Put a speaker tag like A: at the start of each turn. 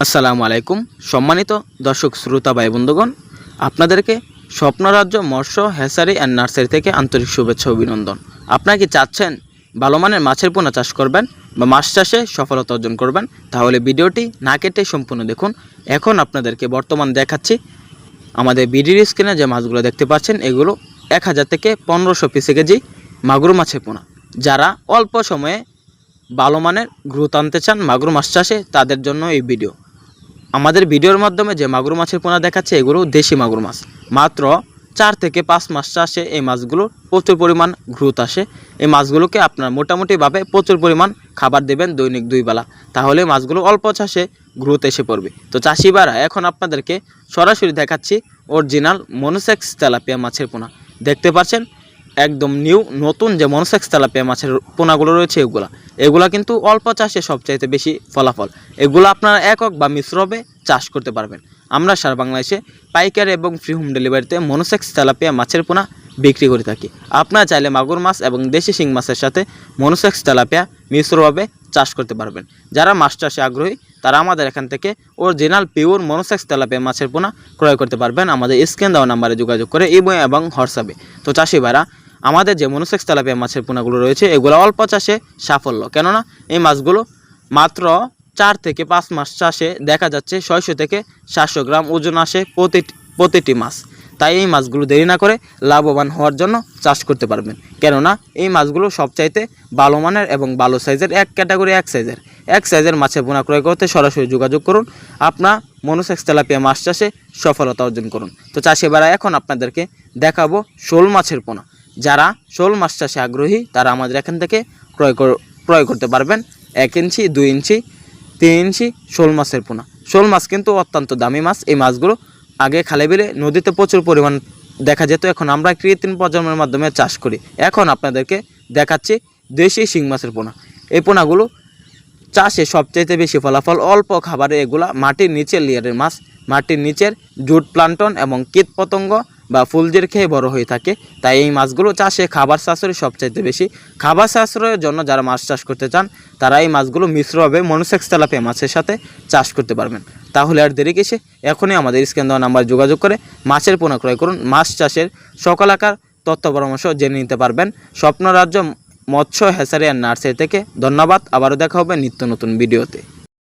A: আসসালামু আলাইকুম সম্মানিত দর্শক শ্রোতা ভাই বন্ধুগণ, আপনাদেরকে স্বপ্নরাজ্য মৎস্য হ্যাচারি অ্যান্ড নার্সারি থেকে আন্তরিক শুভেচ্ছা অভিনন্দন। আপনারা কি চাচ্ছেন ভালো মানের মাছের পোনা চাষ করবেন বা মাছ চাষে সফলতা অর্জন করবেন? তাহলে ভিডিওটি না কেটে সম্পূর্ণ দেখুন। এখন আপনাদেরকে বর্তমান দেখাচ্ছি আমাদের ভিডিওর স্ক্রিনে যে মাছগুলো দেখতে পাচ্ছেন, এগুলো 1000 থেকে 1500 পিস কেজি মাগুর মাছের পোনা। যারা অল্প সময়ে ভালো মানের গ্রোথ আনতে চান মাগুর মাছ চাষে, তাদের জন্য এই ভিডিও। আমাদের ভিডিওর মাধ্যমে যে মাগুর মাছের পোনা দেখাচ্ছে, এগুলো দেশি মাগুর মাছ। মাত্র 4 থেকে 5 মাস চাষে এই মাছগুলোর প্রচুর পরিমাণ গ্রোথ আসে। এই মাছগুলোকে আপনার মোটামুটিভাবে প্রচুর পরিমাণ খাবার দেবেন দৈনিক 2 বেলা, তাহলে মাছগুলো অল্প চাষে গ্রোথ এসে পড়বে। তো চাষিবারা, এখন আপনাদেরকে সরাসরি দেখাচ্ছি অরিজিনাল মনোসেক্স তেলাপিয়া মাছের পোনা। দেখতে পাচ্ছেন একদম নতুন যে মনোসেক্স তেলাপিয়া মাছের পোনাগুলো রয়েছে, এগুলা কিন্তু অল্প চাষে সবচাইতে বেশি ফলাফল। এগুলো আপনারা একক বা মিশ্রভাবে চাষ করতে পারবেন। আমরা সারা বাংলাদেশে পাইকারি এবং ফ্রি হোম ডেলিভারিতে মনোসেক্স তেলাপিয়া মাছের পোনা বিক্রি করে থাকি। আপনারা চাইলে মাগুর মাছ এবং দেশি শিং মাছের সাথে মনোসেক্স তেলাপিয়া মিশ্রভাবে চাষ করতে পারবেন। যারা মাছ চাষে আগ্রহী, তারা আমাদের এখান থেকে অরিজিনাল পিওর মনোসেক্স তেলাপিয়া মাছের পোনা ক্রয় করতে পারবেন আমাদের স্ক্রিন দেওয়া নাম্বারে যোগাযোগ করে, ইমো এবং হোয়াটসঅ্যাপে। তো চাষি ভাইরা, আমাদের যে মনোসেক্স তেলাপিয়া মাছের পোনাগুলো রয়েছে, এগুলো অল্প চাষে সাফল্য। কেননা এই মাছগুলো মাত্র 4 থেকে 5 মাস চাষে দেখা যাচ্ছে 600 থেকে 700 গ্রাম ওজন আসে প্রতিটি মাছ। তাই এই মাছগুলো দেরি না করে লাভবান হওয়ার জন্য চাষ করতে পারবেন। কেননা এই মাছগুলো সবচাইতে ভালো মানের এবং ভালো সাইজের, এক সাইজের মাছের পোনা ক্রয় করতে সরাসরি যোগাযোগ করুন। আপনার মনোসেক্স তেলাপিয়া মাছ চাষে সফলতা অর্জন করুন। তো চাষি ভাইরা, এখন আপনাদেরকে দেখাবো শোল মাছের পোনা। যারা শোল মাছ চাষে আগ্রহী, তারা আমাদের এখান থেকে ক্রয় করতে পারবেন 1 ইঞ্চি, 2 ইঞ্চি, 3 ইঞ্চি শোল মাছের পোনা। শোল মাছ কিন্তু অত্যন্ত দামি মাছ। এই মাছগুলো আগে খালে বিলে নদীতে প্রচুর পরিমাণ দেখা যেত, এখন আমরা কৃত্রিম প্রজন্মের মাধ্যমে চাষ করি। এখন আপনাদেরকে দেখাচ্ছি দেশি শিং মাছের পোনা। এই পোনাগুলো চাষে সবচাইতে বেশি ফলাফল, অল্প খাবারে এগুলা মাটির নিচের লেয়ারের মাছ। মাটির নিচের জুট প্লান্টন এবং কীট পতঙ্গ বা ফুলজের খেয়ে বড় হয়ে থাকে। তাই এই মাছগুলো চাষে খাবার সাশ্রয় সবচাইতে বেশি। খাবার সাশ্রয়ের জন্য যারা মাছ চাষ করতে চান, তারা এই মাছগুলো মিশ্রভাবে মনোসেক্স তেলাপিয়া মাছের সাথে চাষ করতে পারবেন। তাহলে আর দেরি কিসে, এখনই আমাদের স্ক্রিন দেওয়া নাম্বার যোগাযোগ করে মাছের পোনা ক্রয় করুন। মাছ চাষের সকল আকার তথ্য পরামর্শ জেনে নিতে পারবেন স্বপ্নরাজ্য মৎস্য হ্যাচারি অ্যান্ড নার্সারি থেকে। ধন্যবাদ। আবারও দেখা হবে নিত্য নতুন ভিডিওতে।